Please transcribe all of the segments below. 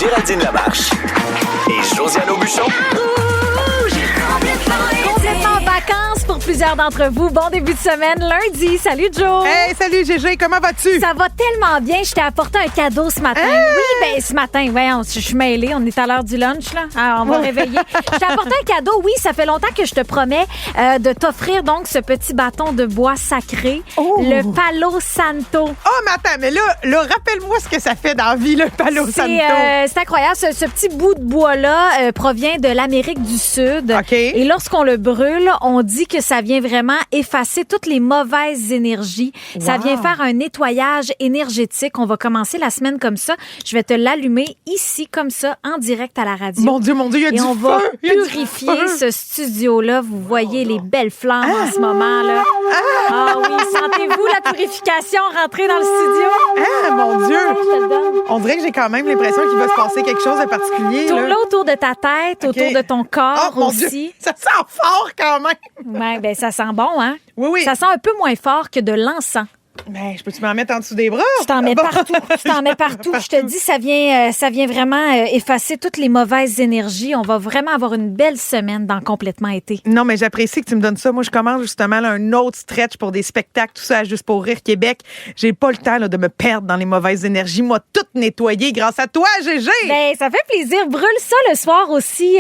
Géraldine Lamarche et Josiane Aubuchon. Complètement en vacances pour plusieurs d'entre vous. Bon début de semaine, lundi. Salut, Joe. Hey, salut, Gégé. Comment vas-tu? Ça va tellement bien. Je t'ai apporté un cadeau ce matin. Hey! Oui, ben ce matin. Voyons, je suis mêlée. On est à l'heure du lunch, là. Alors, on va réveiller. Je t'ai apporté un cadeau. Oui, ça fait longtemps que je te promets de t'offrir donc ce petit bâton de bois sacré, le Palo Santo. Oh, mais attends, mais là, rappelle-moi ce que ça fait dans la vie, le Palo Santo. C'est incroyable. Ce petit bout de bois-là provient de l'Amérique du Sud. OK. Et lorsqu'on le brûle, on dit que ça vient vraiment effacer toutes les mauvaises énergies. Wow. Ça vient faire un nettoyage énergétique. On va commencer la semaine comme ça. Je vais te l'allumer ici, comme ça, en direct à la radio. Mon Dieu, il y a Et du on feu. va Il y a du purifier feu. ce studio-là. Vous voyez les belles flammes en ce moment, là. Ah oui, sentez-vous la purification rentrer dans le studio? Ah, mon Dieu. Je te le donne. On dirait que j'ai quand même l'impression qu'il va se passer quelque chose de particulier. Tourne-le Là. autour de ta tête, OK. autour de ton corps Oh, mon aussi. Dieu. Ça sent fort quand même. Ouais, ben ça sent bon, hein? Oui, oui. Ça sent un peu moins fort que de l'encens. Ben, je peux-tu m'en mettre en dessous des bras? Je t'en mets Bon. partout. Je t'en mets partout. Je te dis, ça vient vraiment effacer toutes les mauvaises énergies. On va vraiment avoir une belle semaine dans Complètement été. Non, mais j'apprécie que tu me donnes ça. Moi, je commence justement là, un autre stretch pour des spectacles, tout ça, Juste pour rire Québec. J'ai pas le temps là, de me perdre dans les mauvaises énergies. Moi, tout nettoyer grâce à toi, Gégé. Ben, ça fait plaisir. Brûle ça le soir aussi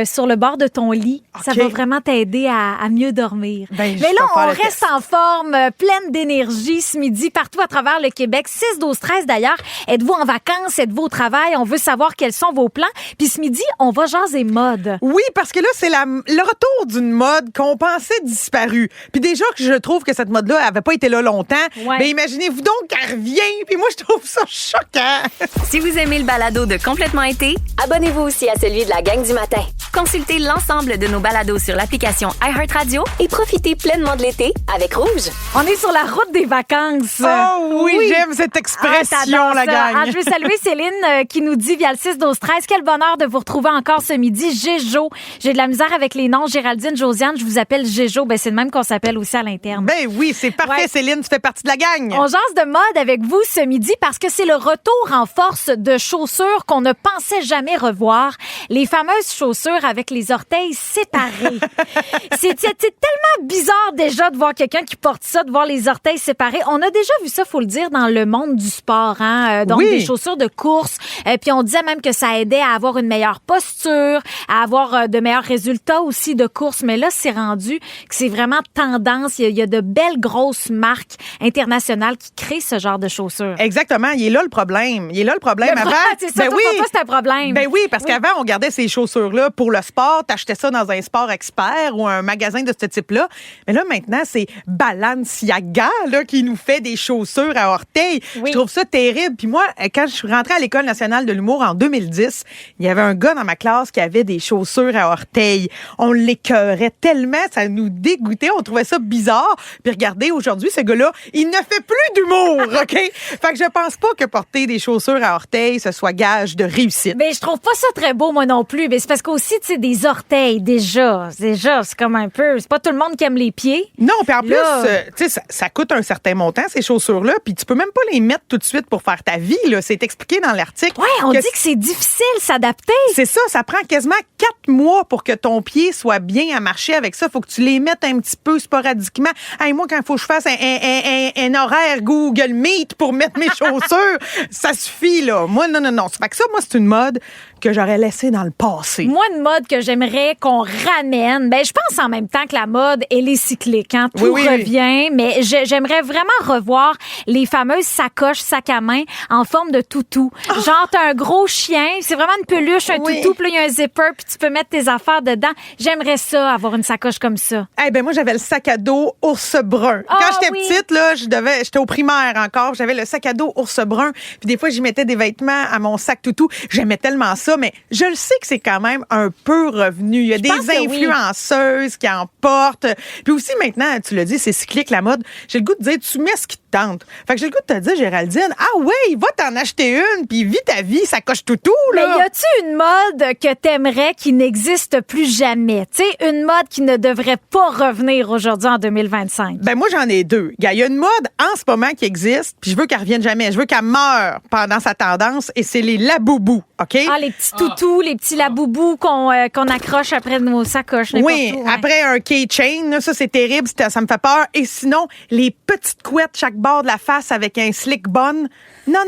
sur le bord de ton lit. Ça OK. va vraiment t'aider à mieux dormir. Ben, je Mais là, vais faire on le reste test. en forme, pleine d'énergie ce midi, partout à travers le Québec. 6, 12, 13 d'ailleurs. Êtes-vous en vacances? Êtes-vous au travail? On veut savoir quels sont vos plans. Puis ce midi, on va jaser mode. Oui, parce que là, c'est le retour d'une mode qu'on pensait disparue. Puis déjà que je trouve que cette mode-là avait pas été là longtemps, Ouais. ben imaginez-vous donc qu'elle revient. Puis moi, je trouve ça choquant. Si vous aimez le balado de Complètement été, Abonnez-vous aussi à celui de la gang du matin consultez l'ensemble de nos balados sur l'application iHeartRadio. et profitez pleinement de l'été avec Rouge. On est sur la route des vacances. Oh oui, j'aime cette Ah, expression, t'adores la ça. gang. Ah, je veux saluer Céline qui nous dit via le 6 12 13 quel bonheur de vous retrouver encore ce midi. Géjo. J'ai de la misère avec les noms. Géraldine, Josiane, je vous appelle Géjo. Ben, c'est le même qu'on s'appelle aussi à l'interne. Ben oui, c'est parfait, Ouais. Céline, tu fais partie de la gang. On jase de mode avec vous ce midi parce que c'est le retour en force de chaussures qu'on ne pensait jamais revoir. Les fameuses chaussures avec les orteils séparés. c'est tellement bizarre déjà de voir quelqu'un qui porte ça, de voir les orteils séparés. On a déjà vu ça, faut le dire, dans le monde du sport. Hein? Donc, Oui. des chaussures de course. Puis on disait même que ça aidait à avoir une meilleure posture, à avoir de meilleurs résultats aussi de course. Mais là, c'est rendu que c'est vraiment tendance. Il y a de belles grosses marques internationales qui créent ce genre de chaussures. Exactement, il est là le problème. Il est là le problème. Le Avant, c'est ça, ben toi, oui. pour toi, c'est un problème. Ben oui, parce qu'avant, on gardait ces chaussures-là pour le sport. T'achetais ça dans un sport expert ou un magasin de ce type-là. Mais là, maintenant, c'est Balenciaga là, qui nous fait des chaussures à orteils. Oui. Je trouve ça terrible. Puis moi, quand je suis rentrée à l'École nationale de l'humour en 2010, il y avait un gars dans ma classe qui avait des chaussures à orteils. On l'écœurait tellement, ça nous dégoûtait. On trouvait ça bizarre. Puis regardez, aujourd'hui, ce gars-là, il ne fait plus d'humour, OK? Fait que je pense pas que porter des chaussures à orteils, ce soit gage de réussite. Ben, je trouve pas ça très beau, moi non plus. Mais c'est parce qu'aussi, tu sais, des orteils, déjà, c'est comme un peu... C'est pas tout le monde qui aime les pieds. Non, puis en plus, Là- tu sais, ça coûte un certain montant, ces chaussures-là, puis tu peux même pas les mettre tout de suite pour faire ta vie, là. C'est expliqué dans l'article. Ouais, on que dit que c'est difficile s'adapter. c'est ça prend quasiment 4 mois pour que ton pied soit bien à marcher avec ça. Faut que tu les mettes un petit peu sporadiquement. Hey, moi, quand il faut que je fasse un horaire Google Meet pour mettre mes chaussures, ça suffit, là. Moi, non. Ça fait que ça, moi, c'est une mode que j'aurais laissée dans le passé. Moi, une mode que j'aimerais qu'on ramène, ben je pense en même temps que la mode, elle est cyclique. Hein? Tout Oui. revient, mais j'aimerais vraiment revoir les fameuses sacoches sac à main en forme de toutou. Genre, t'as un gros chien, c'est vraiment une peluche, un Oui. toutou, puis là, il y a un zipper, puis tu peux mettre tes affaires dedans. J'aimerais ça, avoir une sacoche comme ça. Eh ben moi, j'avais le sac à dos ours brun. Ah, Quand j'étais oui. petite, là, j'étais au primaire encore, j'avais le sac à dos ours brun. Puis des fois, j'y mettais des vêtements à mon sac toutou. J'aimais tellement ça, mais je le sais que c'est quand même un peu revenu. Il y a pense des que oui. influenceuses qui en portent. Puis aussi, maintenant, tu l'as dit, c'est cyclique, la mode. J'ai le goût de dire, tu mets mets ce qui te tente. Fait que j'ai le goût de te dire, Géraldine, ah ouais, va t'en acheter une, puis vis ta vie, ça coche tout, Mais là. y a-tu une mode que t'aimerais qui n'existe plus jamais? Tu sais, une mode qui ne devrait pas revenir aujourd'hui en 2025. Ben moi, j'en ai deux. Il y a une mode en ce moment qui existe, puis je veux qu'elle revienne jamais. Je veux qu'elle meure pendant sa tendance, et c'est les laboubous, OK? Ah, les petits toutous, les petits laboubous qu'on accroche après nos sacoches. Oui, n'importe où, ouais. après un keychain, là, ça c'est terrible, ça me fait peur. Et sinon, les petites couettes chaque bord de la face avec un slick bun. Non,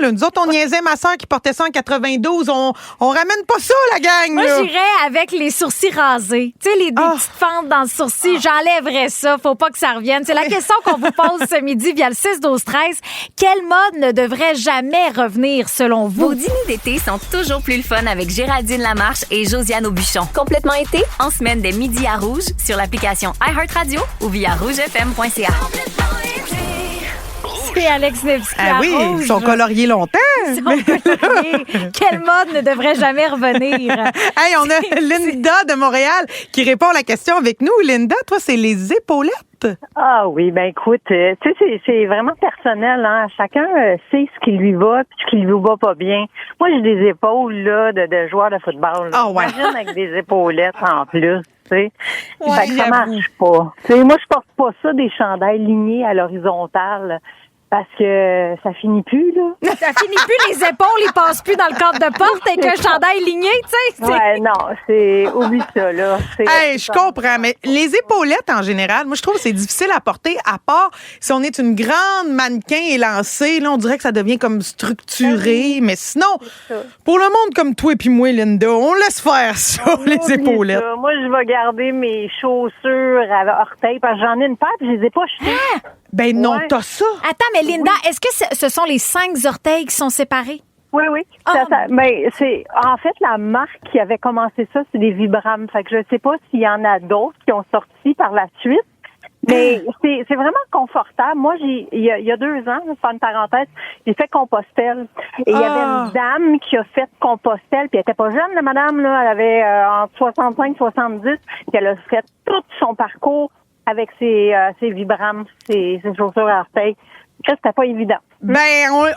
là. Nous autres, on niaisait ma soeur qui portait ça en 92. On ramène pas ça, la gang, Moi, là. j'irais avec les sourcils rasés. Tu sais, des petites fentes dans le sourcil. J'enlèverais ça. Faut pas que ça revienne. C'est la question qu'on vous pose ce midi via le 6-12-13. Quelle mode ne devrait jamais revenir, selon vous? Vos dîners d'été sont toujours plus le fun avec Géraldine Lamarche et Josiane Aubuchon. Complètement été? En semaine dès midi à Rouge, sur l'application iHeartRadio ou via rougefm.ca. C'est Alex Nevsky Ah à oui, Rouge. ils sont coloriés longtemps. Ils sont coloriés. Quelle mode ne devrait jamais revenir? Hey, on a Linda de Montréal qui répond à la question avec nous. Linda, toi, c'est les épaulettes. Ah oui, ben écoute, tu sais, c'est vraiment personnel, hein. Chacun sait ce qui lui va puis ce qui lui va pas bien. Moi, j'ai des épaules là de joueur de football. Ah ouais. Imagine avec des épaulettes en plus, tu sais. Ouais, Fait que ça j'avoue. marche pas. Tu sais, moi, je porte pas ça des chandails lignés à l'horizontale. Parce que ça finit plus, là. Ça finit plus, les épaules, ils passent plus dans le cadre de porte avec un chandail ligné, tu sais. c'est- Ouais, non, c'est... Oublie ça, là. Hey, je comprends, mais les épaulettes, en général, moi, je trouve que c'est difficile à porter, à part si on est une grande mannequin élancée, là, on dirait que ça devient comme structuré, mais sinon, pour le monde comme toi et puis moi, Linda, on laisse faire ça, les Oublie épaulettes. ça. Moi, je vais garder mes chaussures à orteils parce que j'en ai une paire puis je les ai pas achetées. Ben non, Ouais. t'as ça. Attends, mais Linda, est-ce que ce sont les 5 orteils qui sont séparés? Oui, oui. Ah. Mais c'est en fait la marque qui avait commencé ça, c'est des Vibram. Fait que je sais pas s'il y en a d'autres qui ont sorti par la suite. Mais c'est vraiment confortable. Moi, il y a 2 ans, je vais faire une parenthèse, j'ai fait Compostelle. Et il y avait une dame qui a fait Compostelle, puis elle était pas jeune, la madame, là. Elle avait entre 65 et 70, puis elle a fait tout son parcours avec ses Vibram, ses chaussures à orteils. Ça, c'était pas évident. Ben,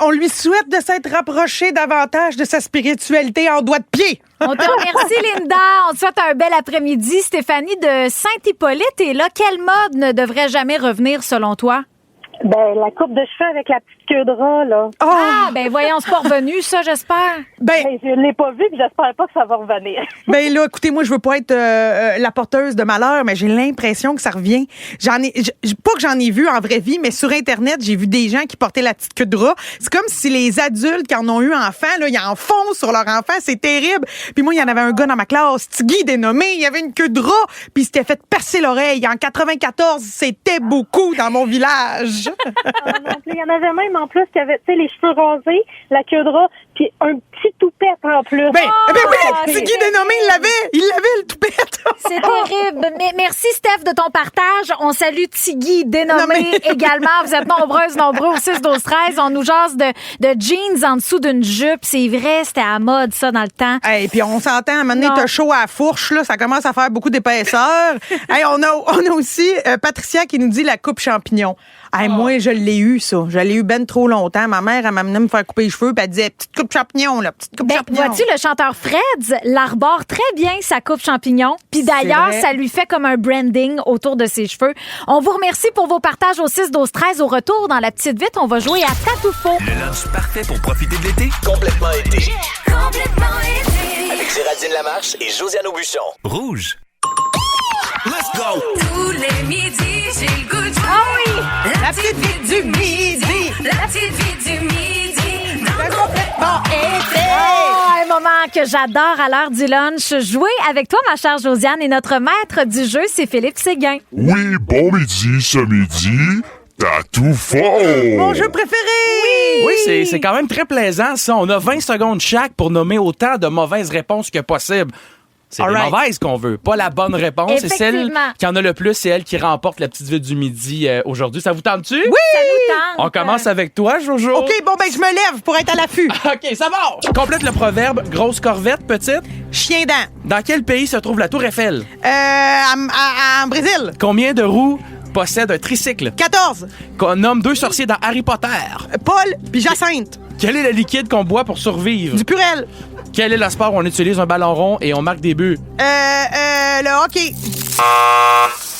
on lui souhaite de s'être rapproché davantage de sa spiritualité en doigt de pied. On te remercie, Linda. On te souhaite un bel après-midi. Stéphanie de Saint-Hippolyte est là. Quelle mode ne devrait jamais revenir, selon toi? Ben, la coupe de cheveux avec la petite queue de rat, là. Ah, ben voyons, c'est pas revenu, ça, j'espère. Ben, Ben, je l'ai pas vu, puis j'espère pas que ça va revenir. ben là, écoutez, moi, je veux pas être la porteuse de malheur, mais j'ai l'impression que ça revient. Pas que j'en ai vu en vraie vie, mais sur Internet, j'ai vu des gens qui portaient la petite queue de rat. C'est comme si les adultes qui en ont eu enfant, là, ils en font sur leur enfant. C'est terrible. Puis moi, il y en avait un gars dans ma classe, Tiggy dénommé, il avait une queue de rat, puis il s'était fait percer l'oreille. En 94, c'était beaucoup dans mon village. Il y en avait même en plus qui avait, tu sais, les cheveux rasés, la queue de rat, puis un petit toupette en plus. Ben oui, c'est Tiggy dénommé, il l'avait le toupette. C'est terrible. Mais merci, Steph, de ton partage. On salue Tiggy, dénommé également. Vous êtes nombreux au 6-12-13. On nous jase de jeans en dessous d'une jupe. C'est vrai, c'était à mode, ça, dans le temps. Hey, puis on s'entend, à un moment donné, Non. t'as chaud à la fourche, là, ça commence à faire beaucoup d'épaisseur. Hey, on a aussi Patricia qui nous dit la coupe champignon. Hey, moi, je l'ai eu, ça. Je l'ai eu ben trop longtemps. Ma mère, elle m'amenait me faire couper les cheveux, puis elle disait, petite coupe champignon, là, petite coupe Ben, champignon. vois-tu, le chanteur Fred l'arbore très bien, sa coupe champignon. Puis d'ailleurs, vrai. ça lui fait comme un branding autour de ses cheveux. On vous remercie pour vos partages au 6-12-13. Au retour, dans la petite vite, on va jouer à Tatoufo. Le lunch parfait pour profiter de l'été. Complètement été. Avec Géraldine Lamarche et Josiane Aubuchon. Rouge. Let's go! Tous les midis, j'ai le goût de jouer. Ah oui! La petite vite du midi. La petite vie du midi. Oh, un moment que j'adore à l'heure du lunch. Jouer avec toi, ma chère Josiane, et notre maître du jeu, c'est Philippe Séguin. Oui, bon midi, ce midi. T'as tout fort! Mon jeu préféré! Oui, c'est quand même très plaisant, ça. On a 20 secondes chaque pour nommer autant de mauvaises réponses que possible. C'est les Alright. mauvaises qu'on veut, pas la bonne réponse. C'est celle Effectivement. qui en a le plus, c'est elle qui remporte la petite ville du midi aujourd'hui. Ça vous tente-tu? Oui! Ça nous tente. On commence avec toi, Jojo. OK, bon, ben, je me lève pour être à l'affût. OK, ça va! Complète le proverbe grosse corvette, petite. Chien dent. Dans quel pays se trouve la Tour Eiffel? En Brésil. Combien de roues possède un tricycle? 14. Qu'on nomme 2 sorciers dans Harry Potter? Paul puis Jacinthe. Quel est le liquide qu'on boit pour survivre? Du Purel. Quel est le sport où on utilise un ballon rond et on marque des buts? Le hockey.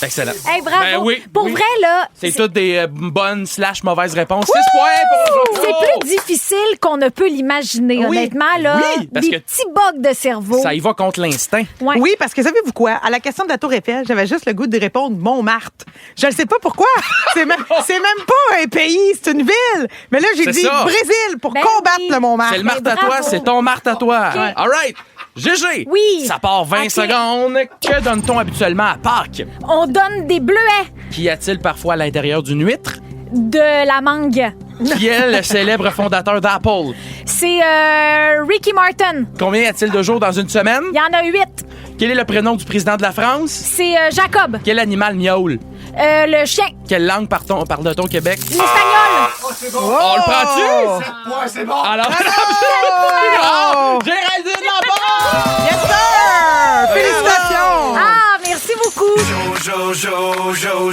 Excellent. Hey, bravo. Ben oui, Pour oui. vrai, là. C'est toutes des bonnes / mauvaises réponses. 6 points pour C'est Jojo. plus difficile qu'on ne peut l'imaginer, Oui. honnêtement. Là, Oui, parce des que petits bugs de cerveau. Ça y va contre l'instinct. Ouais. Oui, parce que savez-vous quoi? À la question de la Tour Eiffel, j'avais juste le goût de répondre Montmartre. Je ne sais pas pourquoi. C'est même pas un pays, c'est une ville. Mais là, j'ai C'est dit ça. Brésil pour Ben combattre oui. le Montmartre. C'est le Marthe à bravo. toi, c'est ton Marthe à toi. OK. All right. GG. Oui. Ça part 20 OK. secondes. Que donne-t-on habituellement à Pâques? On donne des bleuets, Qu'y a-t-il parfois à l'intérieur d'une huître? de la mangue. Qui est le célèbre fondateur d'Apple? C'est Ricky Martin. Combien y a-t-il de jours dans une semaine? Il y en a 8. Quel est le prénom du président de la France? C'est Jacob. Quel animal miaule? Le chien. Quelle langue parle-t-on au Québec? L'espagnol. On le prend-tu? Ouais, c'est bon. Alors, Oh! Géraldine Laporte! Yes, sir! Félicitations! Ah, merci beaucoup.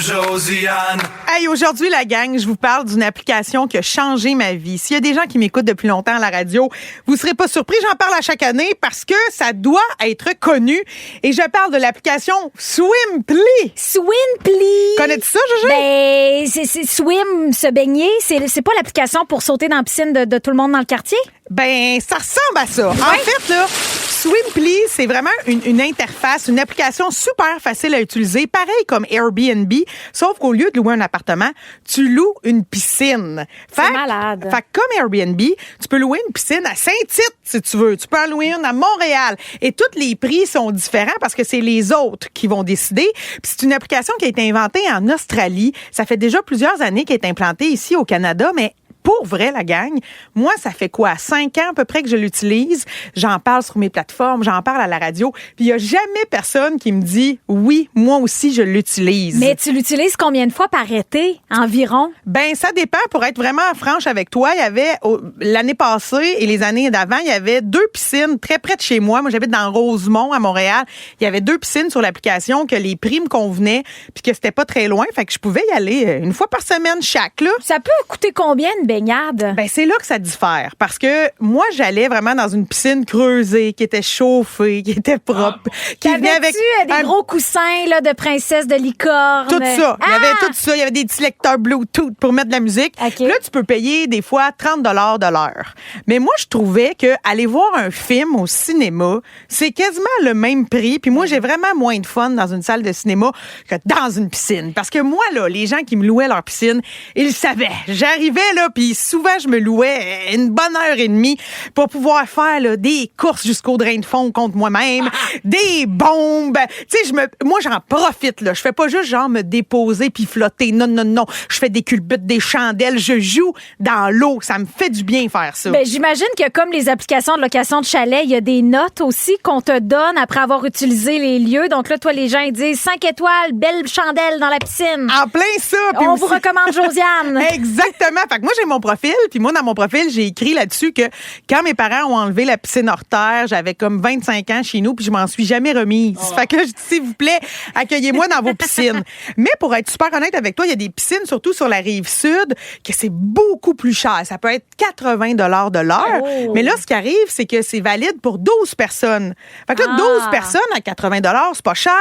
Josiane. Hey, aujourd'hui, la gang, je vous parle d'une application qui a changé ma vie. S'il y a des gens qui m'écoutent depuis longtemps à la radio, vous serez pas surpris, j'en parle à chaque année parce que ça doit être connu. Et je parle de l'application Swimply. Swimply. Connais-tu ça, Gégé? Ben, c'est swim, se baigner. C'est pas l'application pour sauter dans la piscine de tout le monde dans le quartier? Ben, ça ressemble à ça. En fait, là, Swimply, c'est vraiment une interface, une application super facile à utiliser, pareil comme Airbnb, sauf qu'au lieu de louer un appartement, tu loues une piscine. C'est malade. Fait que comme Airbnb, tu peux louer une piscine à Saint-Tite, si tu veux. Tu peux en louer une à Montréal. Et tous les prix sont différents parce que c'est les autres qui vont décider. Puis c'est une application qui a été inventée en Australie. Ça fait déjà plusieurs années qu'elle est implantée ici au Canada, mais pour vrai, la gang, moi, ça fait quoi? 5 ans à peu près que je l'utilise. J'en parle sur mes plateformes, j'en parle à la radio. Puis il n'y a jamais personne qui me dit « Oui, moi aussi, je l'utilise. » Mais tu l'utilises combien de fois par été environ? Ben, ça dépend. Pour être vraiment franche avec toi, il y avait, l'année passée et les années d'avant, il y avait 2 piscines très près de chez moi. Moi, j'habite dans Rosemont, à Montréal. Il y avait 2 piscines sur l'application que les prix me convenaient puis que c'était pas très loin. Fait que je pouvais y aller une fois par semaine chaque, là. Ça peut coûter combien une baignade? Ben, c'est là que ça diffère. Parce que moi, j'allais vraiment dans une piscine creusée, qui était chauffée, qui était propre, qui venait avec des gros coussins là, de princesse, de licorne? tout ça. Il y avait Ah! tout ça. Il y avait des petits lecteurs Bluetooth pour mettre de la musique. OK. Puis là, tu peux payer des fois 30 de l'heure. Mais moi, je trouvais que aller voir un film au cinéma, c'est quasiment le même prix. Puis moi, j'ai vraiment moins de fun dans une salle de cinéma que dans une piscine. Parce que moi, là, les gens qui me louaient leur piscine, ils savaient. J'arrivais là, puis souvent, je me louais une bonne heure et demie pour pouvoir faire là, des courses jusqu'au drain de fond contre moi-même, des bombes. Tu sais, moi, j'en profite. Là. Je fais pas juste genre me déposer puis flotter. Non. Je fais des culbutes, des chandelles. Je joue dans l'eau. Ça me fait du bien faire ça. Ben, j'imagine que comme les applications de location de chalet, il y a des notes aussi qu'on te donne après avoir utilisé les lieux. Donc là, toi, les gens ils disent 5 étoiles, belle chandelle dans la piscine. En plein ça. Puis On aussi- vous recommande Josiane. Exactement. Fait que moi, j'ai mon profil. Puis moi, dans mon profil, j'ai écrit là-dessus que quand mes parents ont enlevé la piscine hors terre, j'avais comme 25 ans chez nous, puis je m'en suis jamais remise. Fait que là, je dis, s'il vous plaît, accueillez-moi dans vos piscines. Mais pour être super honnête avec toi, il y a des piscines, surtout sur la rive sud, que c'est beaucoup plus cher. Ça peut être 80 de l'heure. Oh. Mais là, ce qui arrive, c'est que c'est valide pour 12 personnes. Fait que là, 12 personnes à 80 c'est pas cher.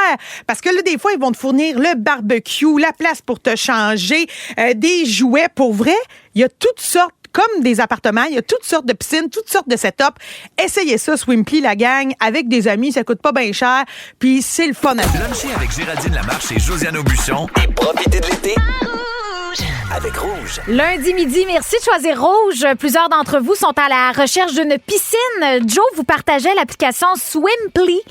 Parce que là, des fois, ils vont te fournir le barbecue, la place pour te changer, des jouets. Pour vrai, il y a toutes sortes, comme des appartements, il y a toutes sortes de piscines, toutes sortes de setups. Essayez ça, Swimply, la gang, avec des amis, ça coûte pas bien cher, puis c'est le fun à vivre. Luncher avec Géraldine Lamarche et Josiane Aubuchon et profitez de l'été avec Rouge. Lundi midi, merci de choisir Rouge. Plusieurs d'entre vous sont à la recherche d'une piscine. Joe vous partageait l'application Swimply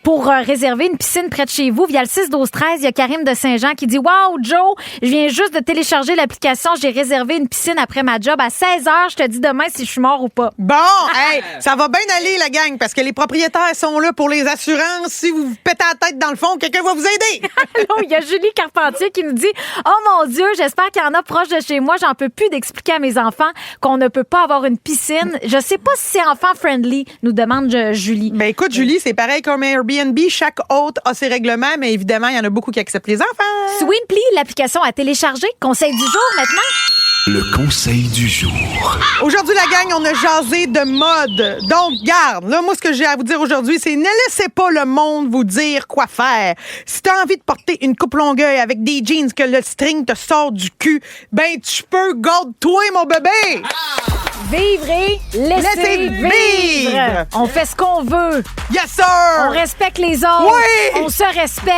pour réserver une piscine près de chez vous via le 6-12-13. Il y a Karim de Saint-Jean qui dit « Wow, Joe, je viens juste de télécharger l'application. J'ai réservé une piscine après ma job à 16h. Je te dis demain si je suis mort ou pas. » Bon, hey, ça va bien aller, la gang, parce que les propriétaires sont là pour les assurances. Si vous vous pétez la tête dans le fond, quelqu'un va vous aider. Allô, il y a Julie Carpentier qui nous dit « Oh mon Dieu, j'espère qu'il y en a proche de chez moi. J'en peux plus d'expliquer à mes enfants qu'on ne peut pas avoir une piscine. Je sais pas si c'est enfant-friendly, nous demande Julie. Ben écoute, Julie, c'est pareil comme Airbnb. Chaque hôte a ses règlements, mais évidemment, il y en a beaucoup qui acceptent les enfants. Swimply, l'application à télécharger. Conseil du jour maintenant. Le conseil du jour. Aujourd'hui, la gang, on a jasé de mode. Donc, garde, là, moi, ce que j'ai à vous dire aujourd'hui, c'est ne laissez pas le monde vous dire quoi faire. Si t'as envie de porter une coupe longueuil avec des jeans que le string te sort du cul, ben, tu peux garde-toi, mon bébé! Vivre et laisser vivre. On fait ce qu'on veut. Yes, sir! On respecte les autres. Oui! On se respecte.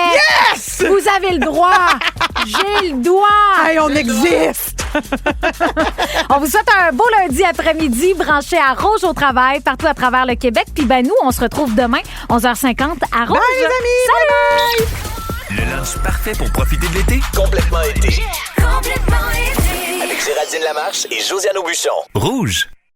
Yes! Vous avez le droit. J'ai le droit. Hey, on existe! On vous souhaite un beau lundi après-midi branché à Rouge au travail, partout à travers le Québec. Puis ben nous, on se retrouve demain, 11h50 à Rouge. Bye, les amis! Salut! Bye! Le lunch parfait pour profiter de l'été. Complètement été. Avec Géraldine Lamarche et Josiane Aubuchon. Rouge.